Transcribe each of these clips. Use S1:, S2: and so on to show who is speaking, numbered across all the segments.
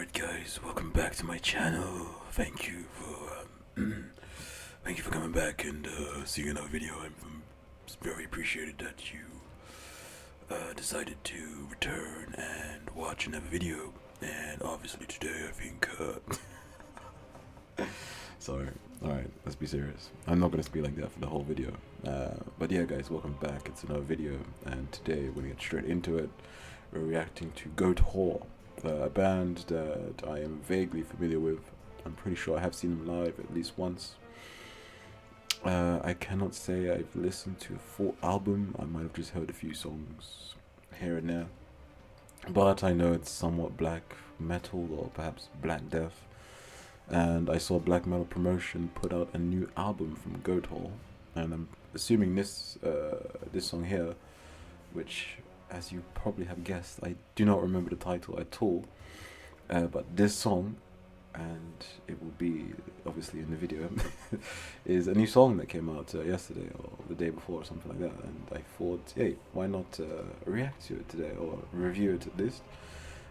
S1: Alright guys, welcome back to my channel. Thank you for coming back and seeing another video. I'm very appreciated that you decided to return and watch another video. And obviously today I think sorry, alright, let's be serious. I'm not gonna speak like that for the whole video. But yeah guys, welcome back. It's another video and today we're gonna get straight into it. We're reacting to Goatwhore, a band that I am vaguely familiar with. I'm pretty sure I have seen them live at least once. I cannot say I've listened to a full album. I might have just heard a few songs here and there. But I know it's somewhat black metal or perhaps black death. And I saw Blackmetal Promotion put out a new album from Goatwhore. And I'm assuming this song here, which, as you probably have guessed, I do not remember the title at all, but this song, and it will be obviously in the video, is a new song that came out yesterday or the day before or something like that, and I thought, hey, why not react to it today, or review it at least.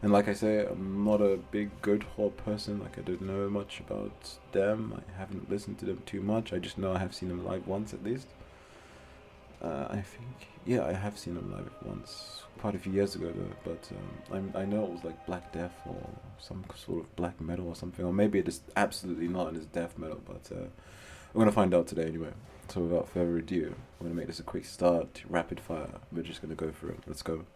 S1: And like I say, I'm not a big Goatwhore person. Like, I don't know much about them. I haven't listened to them too much. I just know I have seen them live once at least. I think, yeah, I have seen them live once, quite a few years ago though, but I know it was like black death or some sort of black metal or something, or maybe it is absolutely not and it's death metal, but we're going to find out today anyway. So without further ado, I'm going to make this a quick start, rapid fire. We're just going to go through it. Let's go.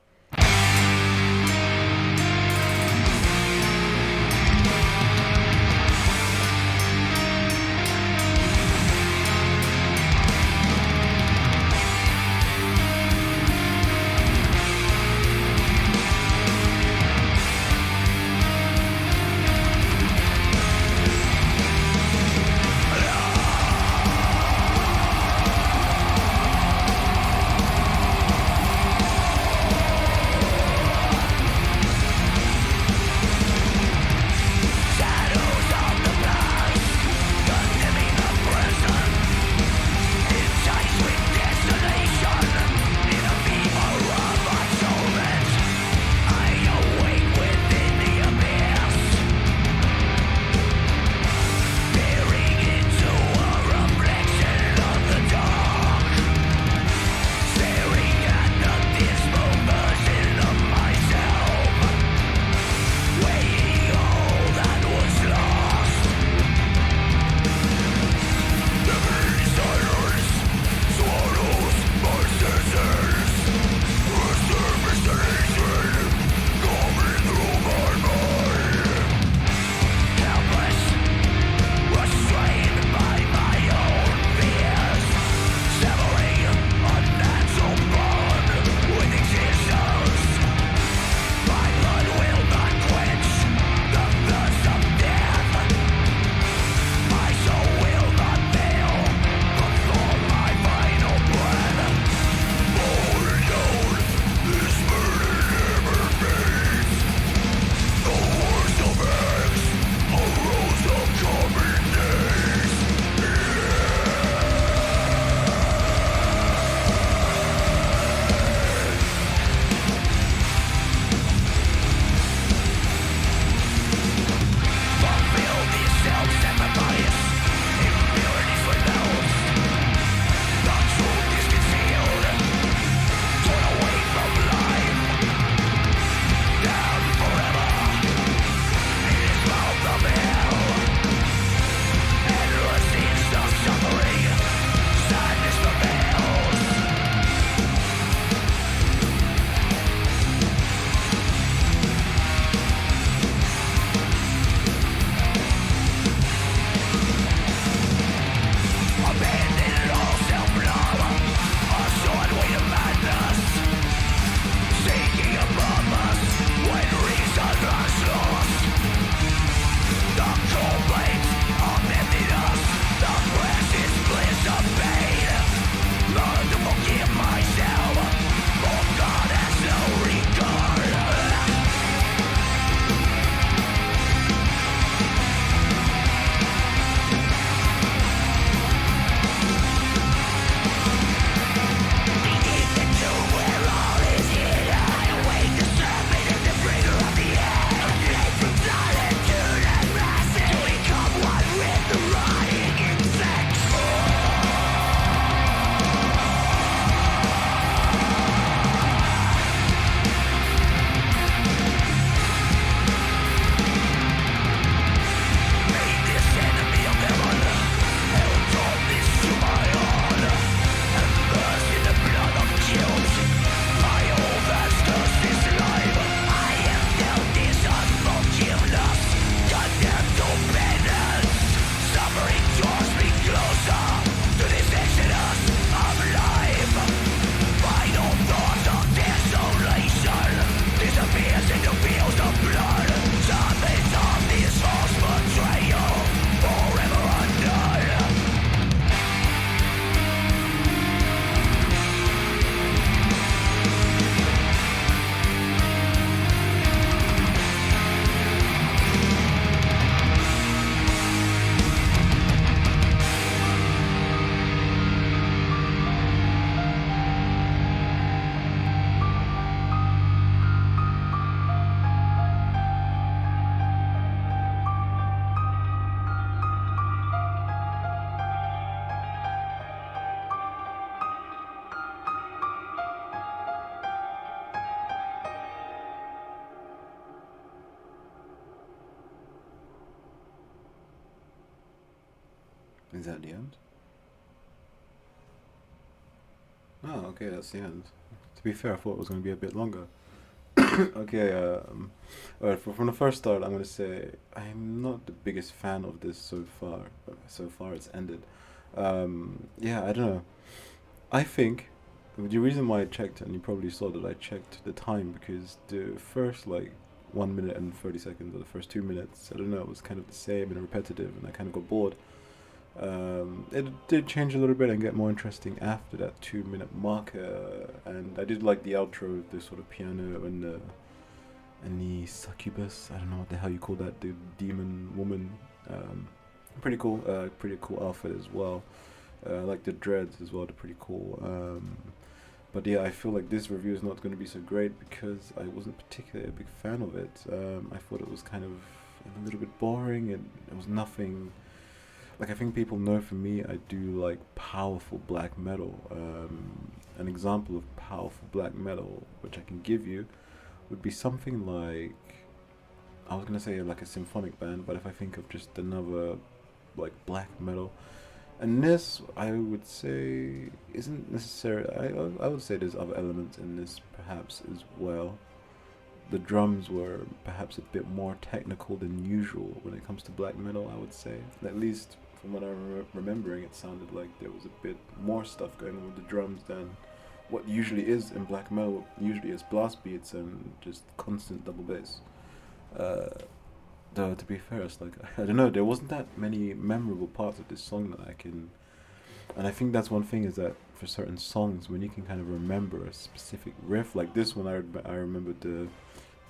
S1: Is that the end? Oh, okay, that's the end. To be fair, I thought it was going to be a bit longer. Okay, alright, from the first start, I'm going to say I'm not the biggest fan of this so far. So far, it's ended. Yeah, I don't know. I think the reason why I checked, and you probably saw that I checked the time because the first like 1 minute and 30 seconds, or the first 2 minutes, I don't know, it was kind of the same and repetitive, and I kind of got bored. It did change a little bit and get more interesting after that 2 minute marker, and I did like the outro with the sort of piano and the succubus. I don't know what the hell you call that, the demon woman. Um, pretty cool outfit as well. I like the dreads as well; they're pretty cool. But yeah, I feel like this review is not going to be so great because I wasn't particularly a big fan of it. I thought it was kind of a little bit boring, and it was nothing. Like I think people know from me, I do like powerful black metal. An example of powerful black metal, which I can give you, would be something like I was gonna say like a symphonic band, but if I think of just another like black metal, and this I would say isn't necessarily. I would say there's other elements in this perhaps as well. The drums were perhaps a bit more technical than usual when it comes to black metal. I would say, at least from what I'm remembering, it sounded like there was a bit more stuff going on with the drums than what usually is in black metal. Usually, it's blast beats and just constant double bass. Uh, Though to be fair, it's like I don't know. There wasn't that many memorable parts of this song that I can, and I think that's one thing is that for certain songs, when you can kind of remember a specific riff, like this one, I remember the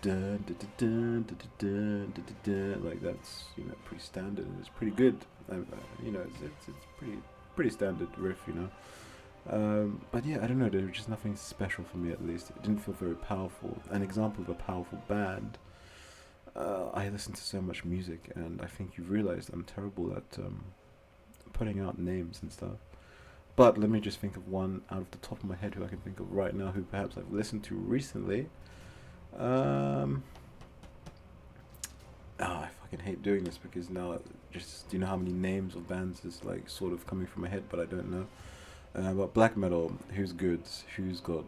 S1: dun dun dun dun dun dun dun dun, like that's pretty standard and it's pretty good. It's pretty standard riff, But yeah, I don't know. There was just nothing special for me. At least it didn't feel very powerful. An example of a powerful band. I listen to so much music, and I think you realized I'm terrible at putting out names and stuff. But let me just think of one out of the top of my head who I can think of right now, who perhaps I've listened to recently. I fucking hate doing this because now just do you know how many names of bands is like sort of coming from my head, but I don't know. But black metal, who's good? Who's got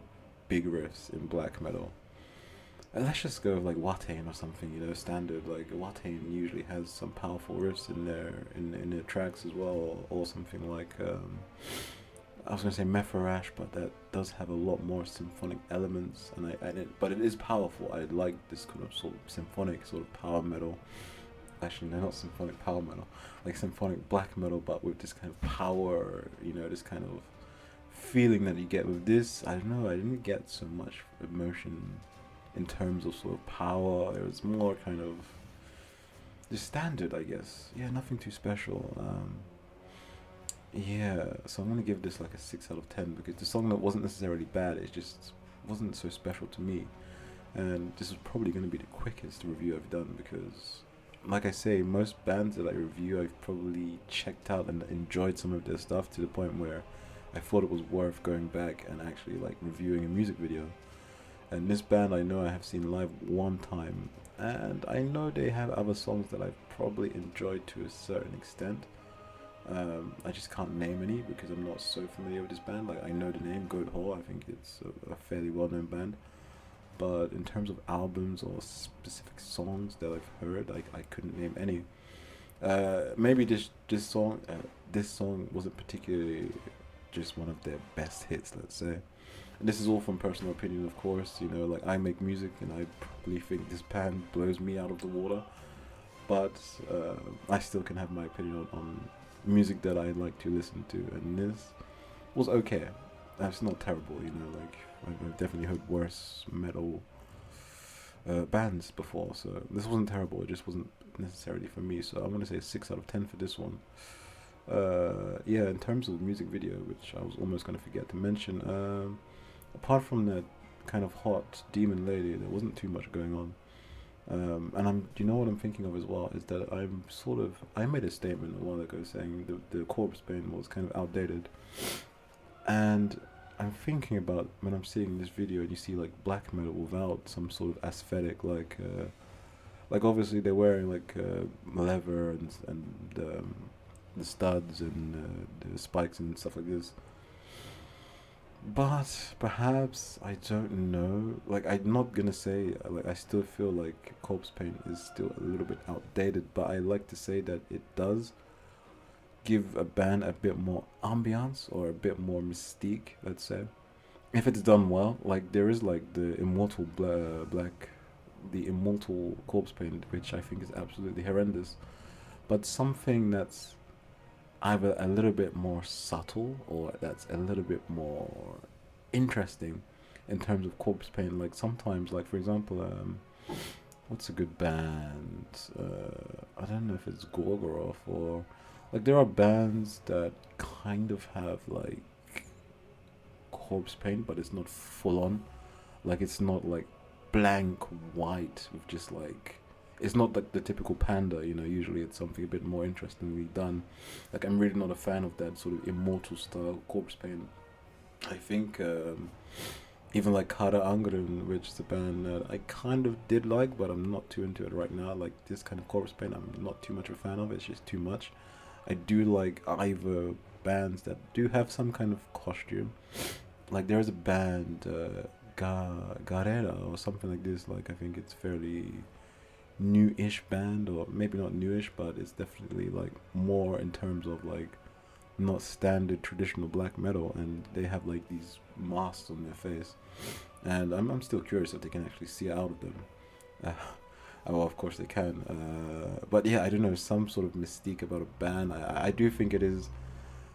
S1: big riffs in black metal? Let's just go with like Watain or something, standard. Like Watain usually has some powerful riffs in their tracks as well, or something like I was gonna say Mepharash, but that does have a lot more symphonic elements, but it is powerful. I like this kind of sort of symphonic sort of power metal. Actually, no, not symphonic power metal, like symphonic black metal, but with this kind of power, this kind of feeling that you get with this. I don't know. I didn't get so much emotion in terms of sort of power. It was more kind of the standard, I guess. Yeah, nothing too special. Yeah, so I'm gonna give this like a 6 out of 10 because the song that wasn't necessarily bad, it just wasn't so special to me. And this is probably gonna be the quickest review I've done because, like I say, most bands that I review, I've probably checked out and enjoyed some of their stuff to the point where I thought it was worth going back and actually like reviewing a music video. And this band I know I have seen live one time, and I know they have other songs that I've probably enjoyed to a certain extent. I just can't name any because I'm not so familiar with this band. Like I know the name Goatwhore, I think it's a fairly well-known band. But in terms of albums or specific songs that I've heard, I couldn't name any. Maybe this song wasn't particularly just one of their best hits, let's say. And this is all from personal opinion, of course. Like I make music, and I probably think this band blows me out of the water. But I still can have my opinion on music that I like to listen to, and this was okay. It's not terrible, Like I've definitely heard worse metal bands before, so this wasn't terrible. It just wasn't necessarily for me. So I'm gonna say 6 out of 10 for this one. Yeah, in terms of the music video, which I was almost gonna forget to mention, apart from that kind of hot demon lady, there wasn't too much going on. And do you know what I'm thinking of as well? Is that I made a statement a while ago saying the corpse paint was kind of outdated, and I'm thinking about when I'm seeing this video and you see like black metal without some sort of aesthetic, like obviously they're wearing like leather and the studs and the spikes and stuff like this. But perhaps I don't know. Like I'm not gonna say like I still feel like corpse paint is still a little bit outdated, but I like to say that it does give a band a bit more ambiance or a bit more mystique. Let's say if it's done well. Like there is like the immortal the immortal corpse paint, which I think is absolutely horrendous. But something that's either a little bit more subtle or that's a little bit more interesting in terms of corpse paint. Like sometimes, like for example, what's a good band? I don't know if it's Gorgoroth or like there are bands that kind of have like corpse paint, but it's not full on. Like it's not like blank white with just like it's not like the typical panda, you know. Usually it's something a bit more interestingly done. Like I'm really not a fan of that sort of immortal style corpse paint. I think even like Kara Angren, which is a band that I kind of did like, but I'm not too into it right now. Like this kind of corpse paint, I'm not too much a fan of. It's just too much. I do like either bands that do have some kind of costume. Like there's a band, Garera or something like this. Like I think it's fairly new-ish band, or maybe not newish, but it's definitely like more in terms of like not standard traditional black metal, and they have like these masks on their face, and I'm still curious if they can actually see out of them. Uh, well, of course they can, but yeah, I don't know, some sort of mystique about a band. I do think it is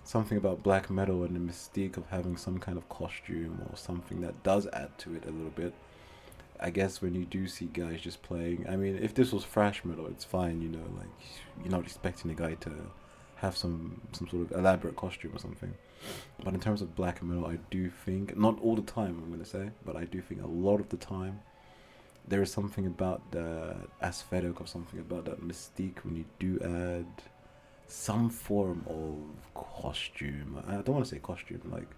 S1: something about black metal and the mystique of having some kind of costume or something that does add to it a little bit. I guess when you do see guys just playing, I mean, if this was thrash metal, it's fine, you know, like you're not expecting a guy to have some sort of elaborate costume or something. But in terms of black metal, I do think not all the time, I'm gonna say, but I do think a lot of the time there is something about that aesthetic or something about that mystique when you do add some form of costume. I don't want to say costume, like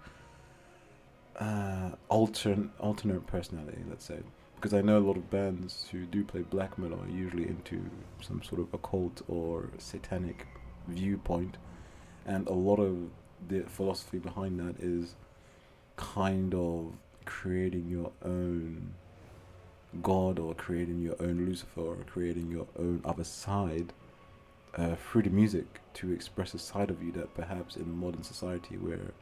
S1: alternate personality, let's say, because I know a lot of bands who do play black metal are usually into some sort of occult or satanic viewpoint, and a lot of the philosophy behind that is kind of creating your own god or creating your own Lucifer or creating your own other side through the music to express a side of you that perhaps in modern society where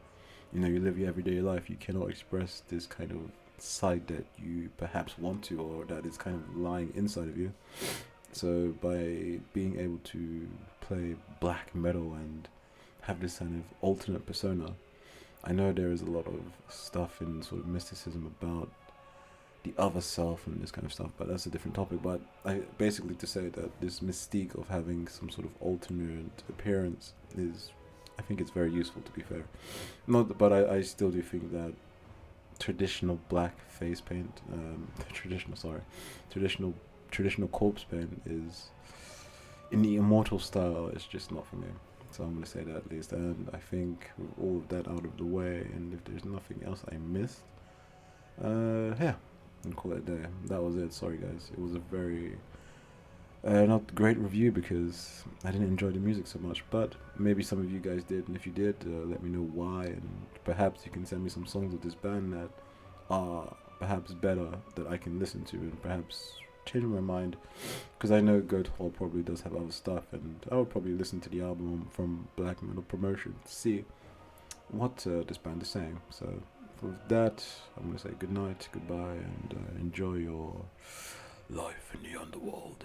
S1: you know you live your everyday life you cannot express this kind of side that you perhaps want to or that is kind of lying inside of you. So by being able to play black metal and have this kind of alternate persona, I know there is a lot of stuff in sort of mysticism about the other self and this kind of stuff, but that's a different topic. But I basically to say that this mystique of having some sort of alternate appearance is, I think it's very useful, to be fair. Not, but I still do think that traditional black face paint, traditional traditional corpse paint is in the immortal style. It's just not for me. So I'm gonna say that at least. And I think with all of that out of the way, and if there's nothing else I missed, yeah, and call it a day. That was it. Sorry guys, it was a very not great review because I didn't enjoy the music so much, but maybe some of you guys did, and if you did, let me know why, and perhaps you can send me some songs of this band that are perhaps better that I can listen to and perhaps change my mind, because I know Goatwhore probably does have other stuff, and I would probably listen to the album from Blackmetal Promotion to see what this band is saying. So with that, I'm going to say good night, goodbye, and enjoy your life in the underworld.